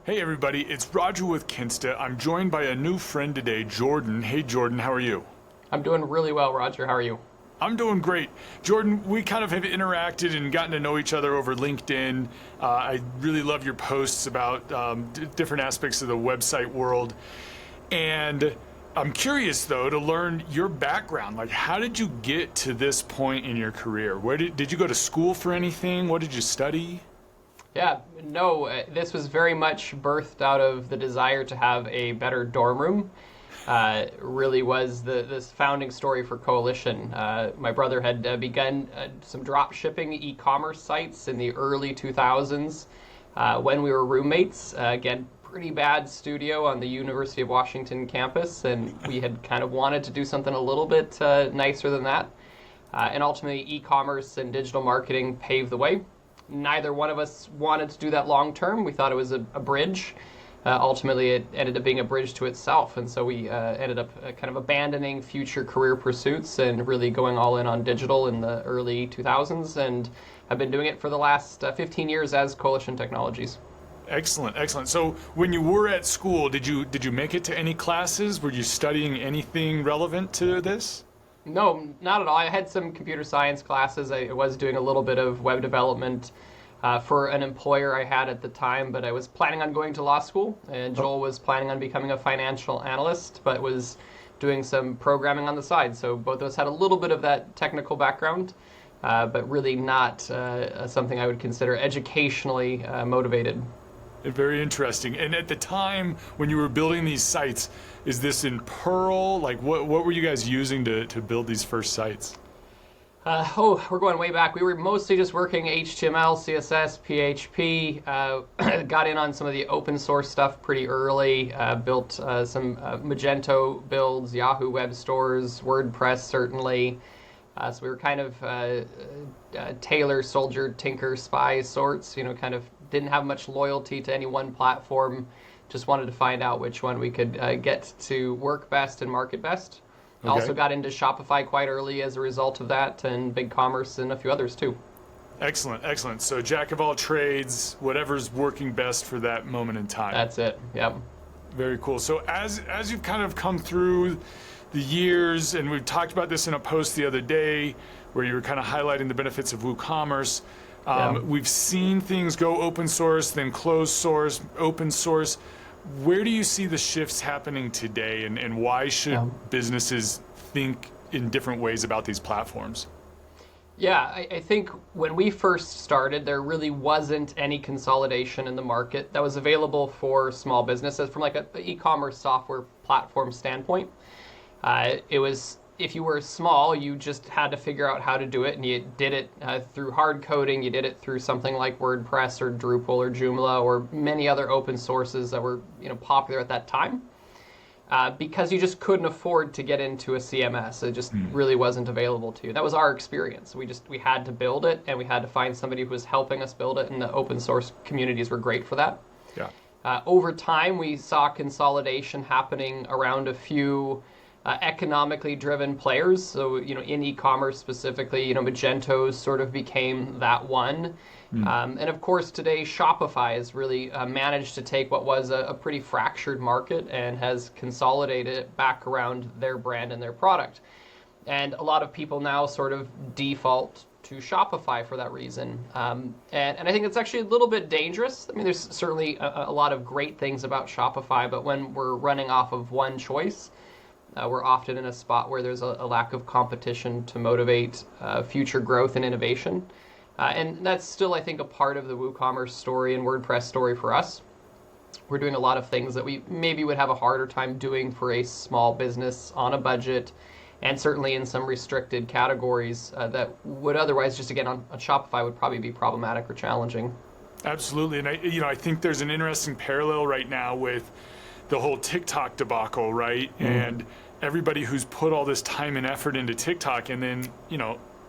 Hey everybody, it's Roger with Kinsta. I'm joined by a new friend today, Jordan. Hey Jordan, how are you? I'm doing really well, Roger. How are you? I'm doing great. Jordan, we kind of have interacted and gotten to know each other over LinkedIn. I really love your posts about different aspects of the website world. And I'm curious though to learn your background. Like, how did you get to this point in your career? Where did you go to school for anything? What did you study? Yeah, no, this was very much birthed out of the desire to have a better dorm room. Really was this founding story for Coalition. My brother had begun some drop shipping e-commerce sites in the early 2000s when we were roommates. Again, pretty bad studio on the University of Washington campus, and we had kind of wanted to do something a little bit nicer than that. And ultimately, e-commerce and digital marketing paved the way. Neither one of us wanted to do that long term. We thought it was a bridge. Ultimately, it ended up being a bridge to itself, and so we ended up kind of abandoning future career pursuits and really going all in on digital in the early 2000s, and have been doing it for the last 15 years as Coalition Technologies. Excellent, excellent. So when you were at school, did you make it to any classes? Were you studying anything relevant to this? No, not at all. I had some computer science classes. I was doing a little bit of web development for an employer I had at the time, but I was planning on going to law school, and Joel was planning on becoming a financial analyst, but was doing some programming on the side. So both of us had a little bit of that technical background, but really not something I would consider educationally motivated. Very interesting. And at the time when you were building these sites, is this in Perl? Like, what were you guys using to build these first sites? We're going way back. We were mostly just working HTML, CSS, PHP. Got in on some of the open source stuff pretty early. Built some Magento builds, Yahoo web stores, WordPress certainly. So we were kind of tailor, soldier, tinker, spy sorts. Kind of didn't have much loyalty to any one platform. Just wanted to find out which one we could get to work best and market best. Okay. Also got into Shopify quite early as a result of that, and BigCommerce and a few others too. Excellent, excellent. So jack of all trades, whatever's working best for that moment in time. That's it, yep. Very cool. So as you've kind of come through the years, and we've talked about this in a post the other day where you were kind of highlighting the benefits of WooCommerce. We've seen things go open source, then closed source, open source. Where do you see the shifts happening today, and why should businesses think in different ways about these platforms? Yeah, I think when we first started, there really wasn't any consolidation in the market that was available for small businesses from like an e-commerce software platform standpoint. It was, if you were small, you just had to figure out how to do it, and you did it through hard coding. You did it through something like WordPress or Drupal or Joomla or many other open sources that were popular at that time. Because you just couldn't afford to get into a CMS. It just really wasn't available to you. That was our experience. We had to build it, and we had to find somebody who was helping us build it, and the open source communities were great for that. Yeah. Over time, we saw consolidation happening around a few economically driven players. So, in e-commerce specifically, Magento sort of became that one. And of course, today, Shopify has really managed to take what was a pretty fractured market and has consolidated it back around their brand and their product. And a lot of people now sort of default to Shopify for that reason. And I think it's actually a little bit dangerous. I mean, there's certainly a lot of great things about Shopify, but when we're running off of one choice, we're often in a spot where there's a lack of competition to motivate future growth and innovation. And that's still, I think, a part of the WooCommerce story and WordPress story for us. We're doing a lot of things that we maybe would have a harder time doing for a small business on a budget, and certainly in some restricted categories that would otherwise just, again, on Shopify would probably be problematic or challenging. Absolutely. And I think there's an interesting parallel right now with the whole TikTok debacle, right? And everybody who's put all this time and effort into TikTok, and then,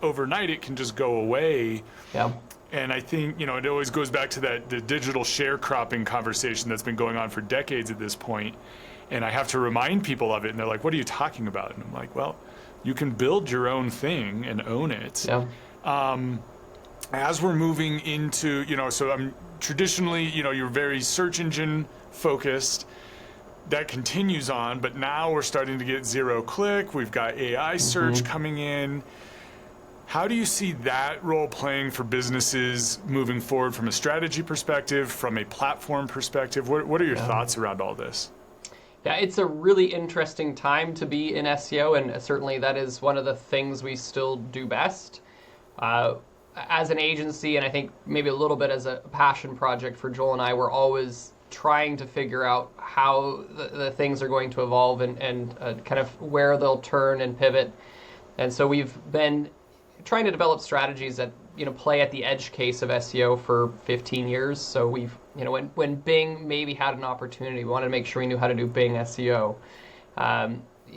overnight it can just go away. Yeah. And I think, it always goes back to the digital sharecropping conversation that's been going on for decades at this point. And I have to remind people of it, and they're like, what are you talking about? And I'm like, well, you can build your own thing and own it. Yeah. as we're moving into, so I'm traditionally, you're very search engine focused. That continues on, but now we're starting to get zero click. We've got AI search coming in. How do you see that role playing for businesses moving forward from a strategy perspective, from a platform perspective? What are your thoughts around all this? Yeah, it's a really interesting time to be in SEO, and certainly that is one of the things we still do best. As an agency, and I think maybe a little bit as a passion project for Joel and I, we're always trying to figure out how the things are going to evolve and kind of where they'll turn and pivot. And so we've been trying to develop strategies that play at the edge case of SEO for 15 years. So we've when Bing maybe had an opportunity, we wanted to make sure we knew how to do Bing SEO.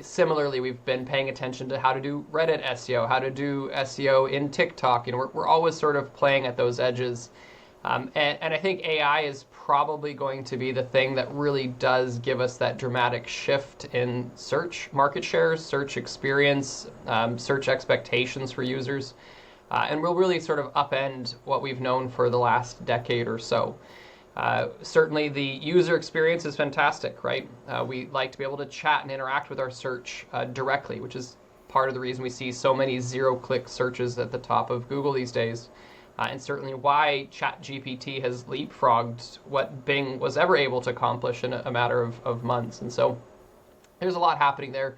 Similarly, we've been paying attention to how to do Reddit SEO, how to do SEO in TikTok. We're always sort of playing at those edges. And I think AI is probably going to be the thing that really does give us that dramatic shift in search market shares, search experience, search expectations for users. And will really sort of upend what we've known for the last decade or so. Certainly the user experience is fantastic, right? We like to be able to chat and interact with our search directly, which is part of the reason we see so many zero-click searches at the top of Google these days. And certainly why ChatGPT has leapfrogged what Bing was ever able to accomplish in a matter of months. And so there's a lot happening there.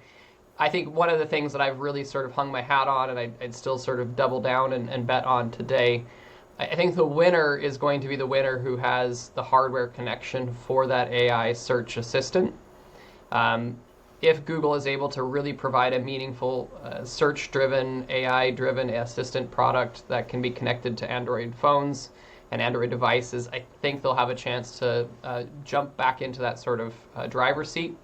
I think one of the things that I've really sort of hung my hat on, and I'd still sort of double down and bet on today, I think the winner is going to be the winner who has the hardware connection for that AI search assistant. If Google is able to really provide a meaningful search-driven, AI-driven assistant product that can be connected to Android phones and Android devices, I think they'll have a chance to jump back into that sort of driver's seat.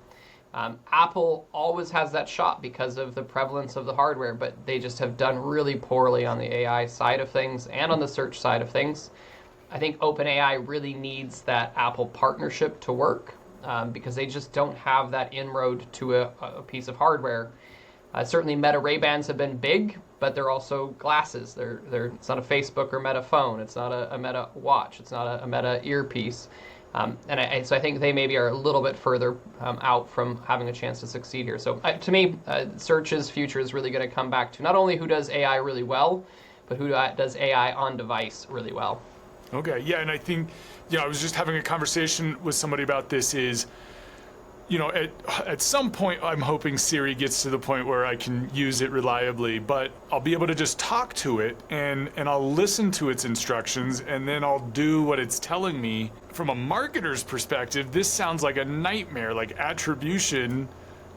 Apple always has that shot because of the prevalence of the hardware, but they just have done really poorly on the AI side of things and on the search side of things. I think OpenAI really needs that Apple partnership to work. Because they just don't have that inroad to a piece of hardware. Certainly Meta Ray-Bans have been big, but they're also glasses. It's not a Facebook or Meta phone. It's not a Meta watch. It's not a Meta earpiece. So I think they maybe are a little bit further out from having a chance to succeed here. So to me, search's future is really going to come back to not only who does AI really well, but who does AI on device really well. Okay, yeah, and I think, I was just having a conversation with somebody about this is, at some point I'm hoping Siri gets to the point where I can use it reliably, but I'll be able to just talk to it and I'll listen to its instructions and then I'll do what it's telling me. From a marketer's perspective, this sounds like a nightmare, like attribution.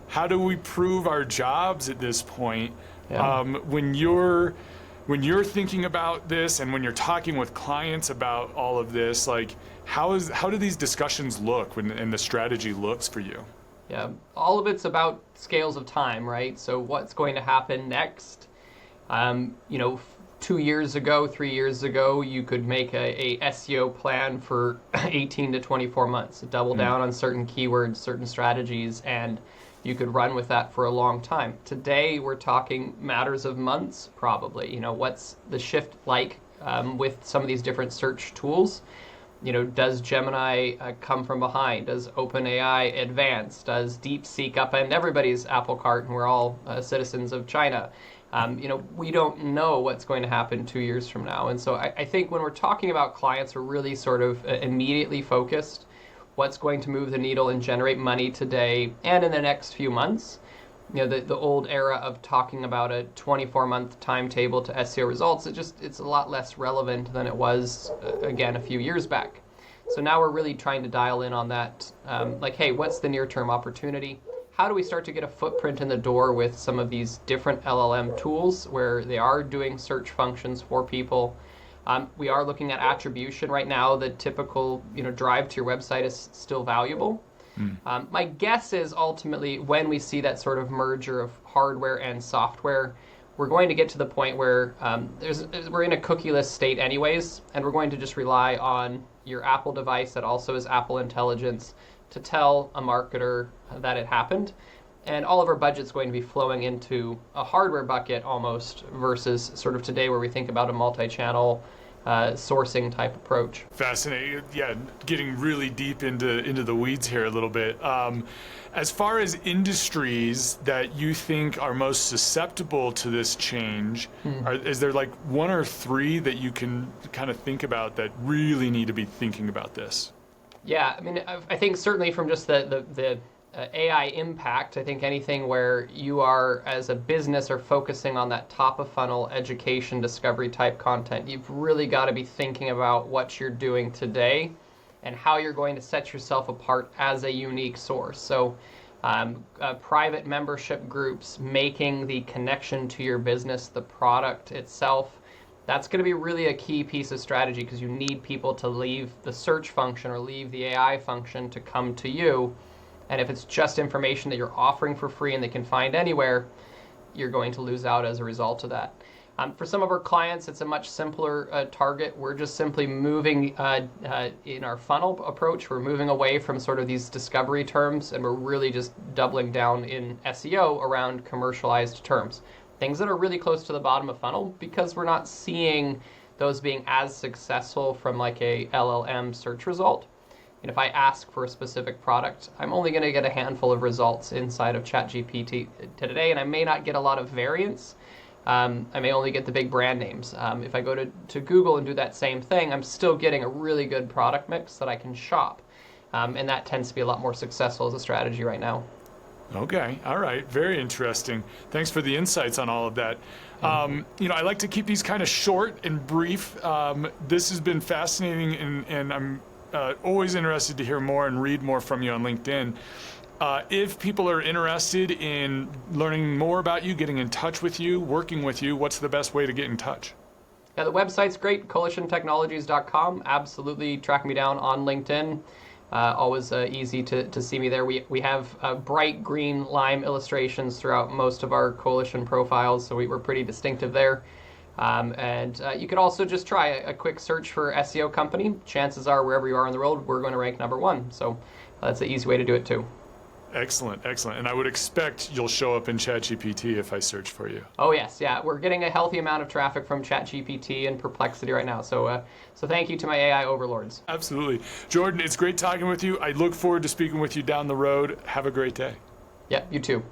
How do we prove our jobs at this point? Yeah. When you're thinking about this and when you're talking with clients about all of this, like how do these discussions look and the strategy looks for you? Yeah, all of it's about scales of time, right? So what's going to happen next? 2 years ago, 3 years ago, you could make a SEO plan for 18 to 24 months, double down on certain keywords, certain strategies, and you could run with that for a long time. Today, we're talking matters of months, probably. What's the shift like with some of these different search tools? Does Gemini come from behind? Does OpenAI advance? Does DeepSeek upend everybody's apple cart and we're all citizens of China? We don't know what's going to happen 2 years from now. And so I think when we're talking about clients, we're really sort of immediately focused what's going to move the needle and generate money today and in the next few months. The old era of talking about a 24-month timetable to SEO results, it's a lot less relevant than it was, again, a few years back. So now we're really trying to dial in on that, hey, what's the near-term opportunity? How do we start to get a footprint in the door with some of these different LLM tools where they are doing search functions for people? We are looking at attribution right now. The typical drive to your website is still valuable. My guess is ultimately when we see that sort of merger of hardware and software, we're going to get to the point where we're in a cookieless state anyways, and we're going to just rely on your Apple device that also is Apple Intelligence to tell a marketer that it happened. And all of our budget's going to be flowing into a hardware bucket almost versus sort of today where we think about a multi-channel sourcing type approach. Fascinating. Yeah, getting really deep into the weeds here a little bit. As far as industries that you think are most susceptible to this change, is there like one or three that you can kind of think about that really need to be thinking about this? Yeah, I mean, I think certainly from just the AI impact, I think anything where you are, as a business, are focusing on that top of funnel education discovery type content, you've really got to be thinking about what you're doing today and how you're going to set yourself apart as a unique source. So private membership groups, making the connection to your business, the product itself, that's going to be really a key piece of strategy, because you need people to leave the search function or leave the AI function to come to you. And if it's just information that you're offering for free and they can find anywhere, you're going to lose out as a result of that. For some of our clients, it's a much simpler target. We're just simply moving in our funnel approach. We're moving away from sort of these discovery terms, and we're really just doubling down in SEO around commercialized terms. Things that are really close to the bottom of funnel, because we're not seeing those being as successful from like a LLM search result. And if I ask for a specific product, I'm only going to get a handful of results inside of ChatGPT today, and I may not get a lot of variance. I may only get the big brand names. If I go to Google and do that same thing, I'm still getting a really good product mix that I can shop. And that tends to be a lot more successful as a strategy right now. Okay, all right, very interesting. Thanks for the insights on all of that. I like to keep these kind of short and brief. This has been fascinating, and I'm always interested to hear more and read more from you on LinkedIn. If people are interested in learning more about you, getting in touch with you, working with you, what's the best way to get in touch? Yeah, the website's great, coalitiontechnologies.com. Absolutely track me down on LinkedIn. Always easy to see me there. We have bright green lime illustrations throughout most of our Coalition profiles, so we're pretty distinctive there. And you could also just try a quick search for SEO company. Chances are, wherever you are in the world, we're going to rank #1. So that's an easy way to do it too. Excellent, excellent. And I would expect you'll show up in ChatGPT if I search for you. Oh yes, yeah. We're getting a healthy amount of traffic from ChatGPT and Perplexity right now. So thank you to my AI overlords. Absolutely. Jordan, it's great talking with you. I look forward to speaking with you down the road. Have a great day. Yeah, you too.